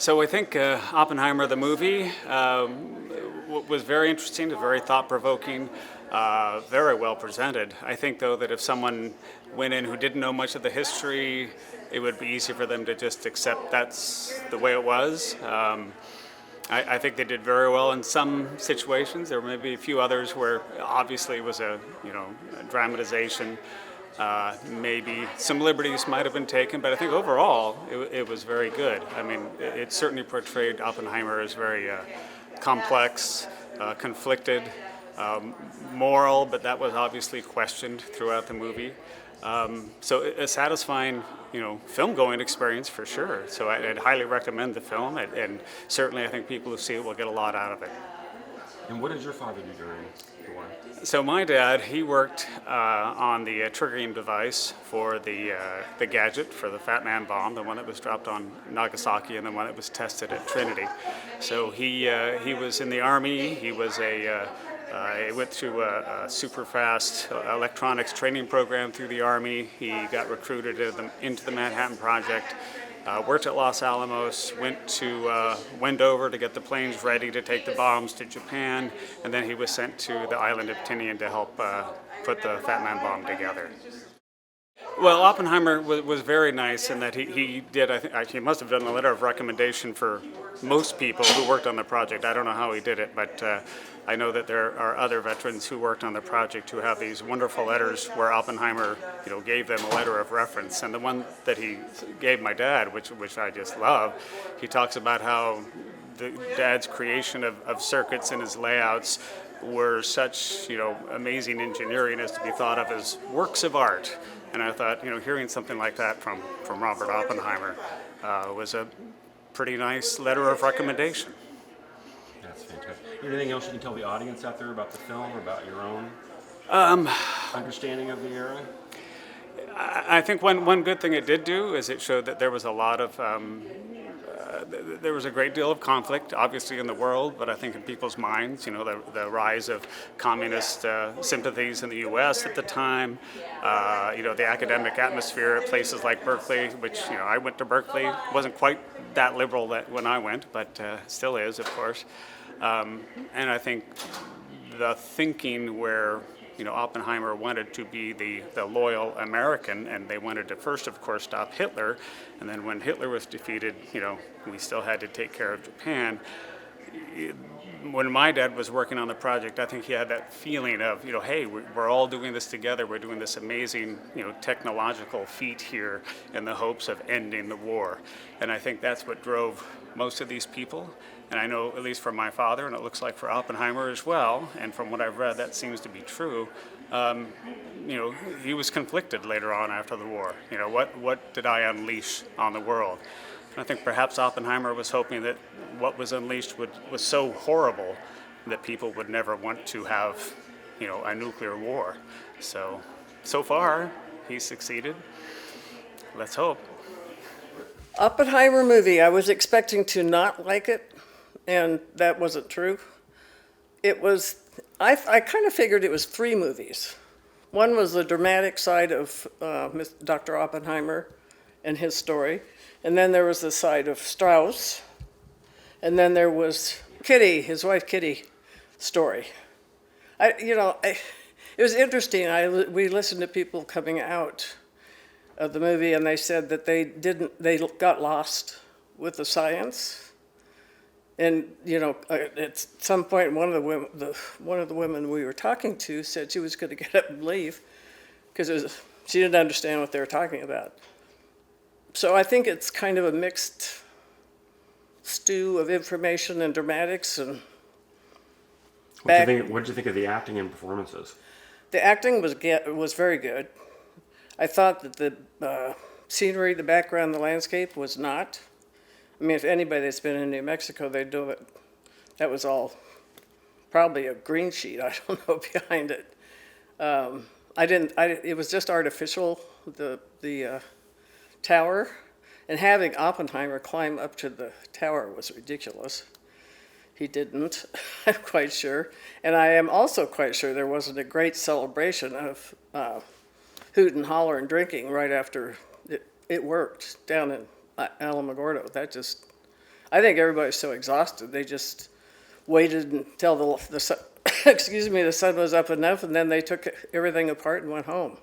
So I think Oppenheimer, the movie, was very interesting, very thought-provoking, very well presented. I think, though, that if someone went in who didn't know much of the history, it would be easy for them to just accept that's the way it was. I think they did very well in some situations. There may be a few others where obviously it was a dramatization. Maybe some liberties might have been taken, but I think overall it was very good. I mean, it certainly portrayed Oppenheimer as very complex, conflicted, moral, but that was obviously questioned throughout the movie. So a satisfying, film-going experience for sure. So I'd highly recommend the film, and certainly I think people who see it will get a lot out of it. And what did your father do during the war? So my dad, he worked on the triggering device for the gadget for the Fat Man bomb, the one that was dropped on Nagasaki and the one that was tested at Trinity. So he was in the Army. He went through a super fast electronics training program through the Army. He got recruited into the Manhattan Project. Worked at Los Alamos, went to Wendover to get the planes ready to take the bombs to Japan, and then he was sent to the island of Tinian to help put the Fat Man bomb together. Well, Oppenheimer was very nice in that he did, I think, he must have done a letter of recommendation for most people who worked on the project. I don't know how he did it, but I know that there are other veterans who worked on the project who have these wonderful letters where Oppenheimer, gave them a letter of reference. And the one that he gave my dad, which I just love, he talks about how the dad's creation of circuits and his layouts were such, amazing engineering as to be thought of as works of art. And I thought, hearing something like that from Robert Oppenheimer was a pretty nice letter of recommendation. That's fantastic. Anything else you can tell the audience out there about the film or about your own understanding of the era? I think one good thing it did do is it showed that there was a lot of there was a great deal of conflict, obviously in the world, but I think in people's minds, the rise of communist sympathies in the U.S. at the time, the academic atmosphere at places like Berkeley, which, I went to Berkeley, wasn't quite that liberal when I went, but still is, of course. And I think the thinking where Oppenheimer wanted to be the loyal American, and they wanted to first, of course, stop Hitler, and then when Hitler was defeated, we still had to take care of Japan. When my dad was working on the project, I think he had that feeling of, hey, we're all doing this together. We're doing this amazing, technological feat here in the hopes of ending the war. And I think that's what drove most of these people. And I know, at least for my father, and it looks like for Oppenheimer as well, and from what I've read, that seems to be true. He was conflicted later on after the war. What did I unleash on the world? And I think perhaps Oppenheimer was hoping that what was unleashed was so horrible that people would never want to have, a nuclear war. So far, he's succeeded. Let's hope. Oppenheimer movie, I was expecting to not like it, and that wasn't true. It was, I kind of figured it was three movies. One was the dramatic side of Dr. Oppenheimer and his story, and then there was the side of Strauss, and then there was Kitty, his wife Kitty, story. It was interesting. We listened to people coming out of the movie, and they said that they got lost with the science. And at some point, one of the women we were talking to said she was going to get up and leave because she didn't understand what they were talking about. So I think it's kind of a mixed stew of information and dramatics. And what did you think of the acting and performances? The acting was very good. I thought that the scenery, the background, the landscape was not. I mean, if anybody that's been in New Mexico, they know that that was all probably a green sheet. I don't know behind it. It was just artificial. The tower, and having Oppenheimer climb up to the tower was ridiculous. He didn't. I'm quite sure, and I am also quite sure there wasn't a great celebration of hoot and holler and drinking right after it worked down in Alamogordo. I think everybody's so exhausted, they just waited until the sun, excuse me, the sun was up enough, and then they took everything apart and went home.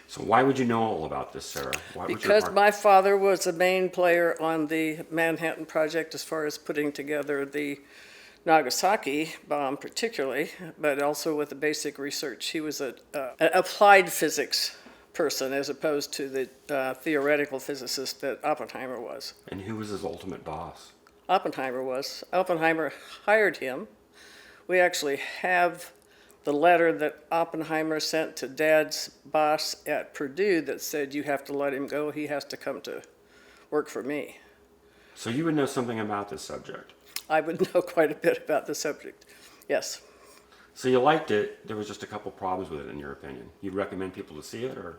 So why would you know all about this, Sarah? Why was your Because part- my father was the main player on the Manhattan Project as far as putting together the Nagasaki bomb particularly, but also with the basic research. He was an applied physics person as opposed to the theoretical physicist that Oppenheimer was. And who was his ultimate boss? Oppenheimer was. Oppenheimer hired him. We actually have the letter that Oppenheimer sent to Dad's boss at Purdue that said, you have to let him go. He has to come to work for me. So you would know something about this subject. I would know quite a bit about the subject. Yes. So you liked it. There was just a couple problems with it, in your opinion. You'd recommend people to see it, or?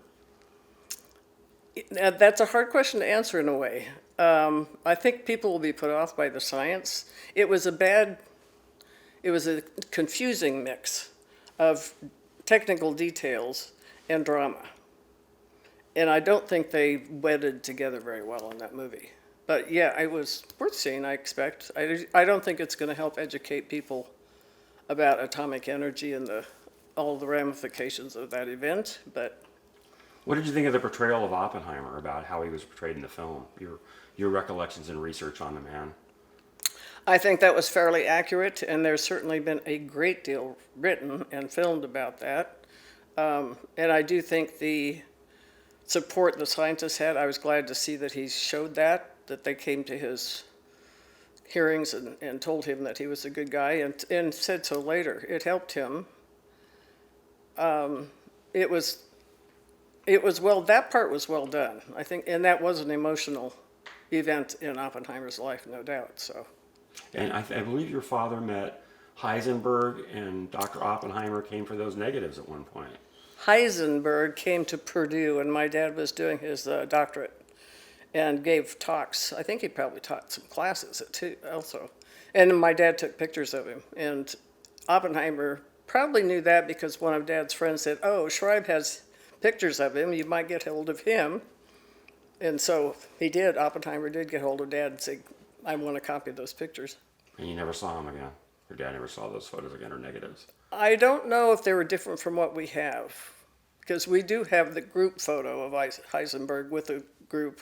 Now, that's a hard question to answer in a way. I think people will be put off by the science. It was a confusing mix of technical details and drama. And I don't think they wedded together very well in that movie. But yeah, it was worth seeing, I expect. I don't think it's going to help educate people about atomic energy and all the ramifications of that event, but What did you think of the portrayal of Oppenheimer, about how he was portrayed in the film? Your recollections and research on the man. I think that was fairly accurate, and there's certainly been a great deal written and filmed about that. And I do think the support the scientists had, I was glad to see that he showed that they came to his hearings and told him that he was a good guy, and said so later. It helped him. It was well, that part was well done, I think, and that was an emotional event in Oppenheimer's life, no doubt, so. And I believe your father met Heisenberg, and Dr. Oppenheimer came for those negatives at one point. Heisenberg came to Purdue, and my dad was doing his doctorate and gave talks. I think he probably taught some classes too, also. And my dad took pictures of him. And Oppenheimer probably knew that because one of Dad's friends said, oh, Schreib has pictures of him. You might get hold of him. And so he did. Oppenheimer did get hold of Dad and say, I want a copy of those pictures. And you never saw him again. Your dad never saw those photos again, or negatives. I don't know if they were different from what we have, because we do have the group photo of Heisenberg with the group.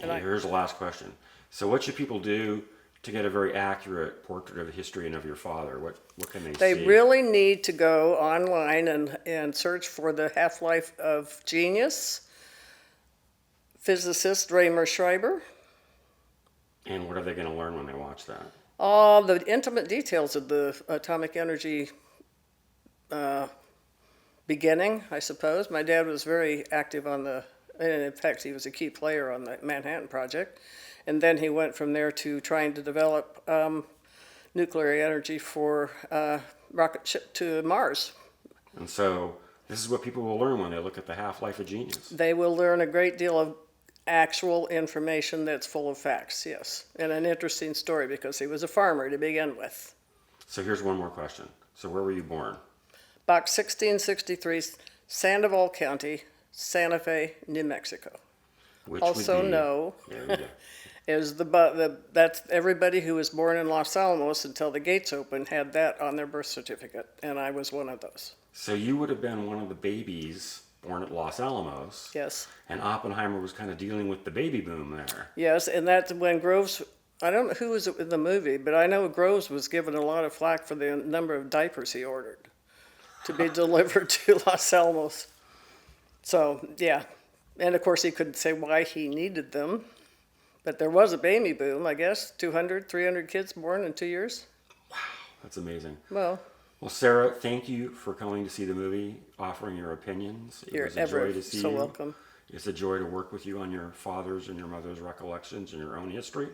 And here's the last question. So what should people do to get a very accurate portrait of the history and of your father? What can they see? They really need to go online and search for the half-life of genius, physicist Ramer Schreiber. And what are they going to learn when they watch that? All the intimate details of the atomic energy beginning, I suppose. My dad was very active and in fact, he was a key player on the Manhattan Project. And then he went from there to trying to develop nuclear energy for rocket ship to Mars. And so this is what people will learn when they look at the half-life of genius. They will learn a great deal of actual information that's full of facts, yes. And an interesting story because he was a farmer to begin with. So here's one more question. So where were you born? Box 1663, Sandoval County, Santa Fe, New Mexico. Which Also would be, know there we go. is that's everybody who was born in Los Alamos until the gates opened had that on their birth certificate, and I was one of those. So you would have been one of the babies born at Los Alamos. Yes. And Oppenheimer was kind of dealing with the baby boom there. Yes, and that's when Groves, I don't know who was in the movie, but I know Groves was given a lot of flack for the number of diapers he ordered to be delivered to Los Alamos. So, yeah. And of course, he couldn't say why he needed them. But there was a baby boom, I guess, 200, 300 kids born in 2 years. Wow, that's amazing. Well, Sarah, thank you for coming to see the movie, offering your opinions. It you're was a ever joy to see so you. welcome. It's a joy to work with you on your father's and your mother's recollections and your own history.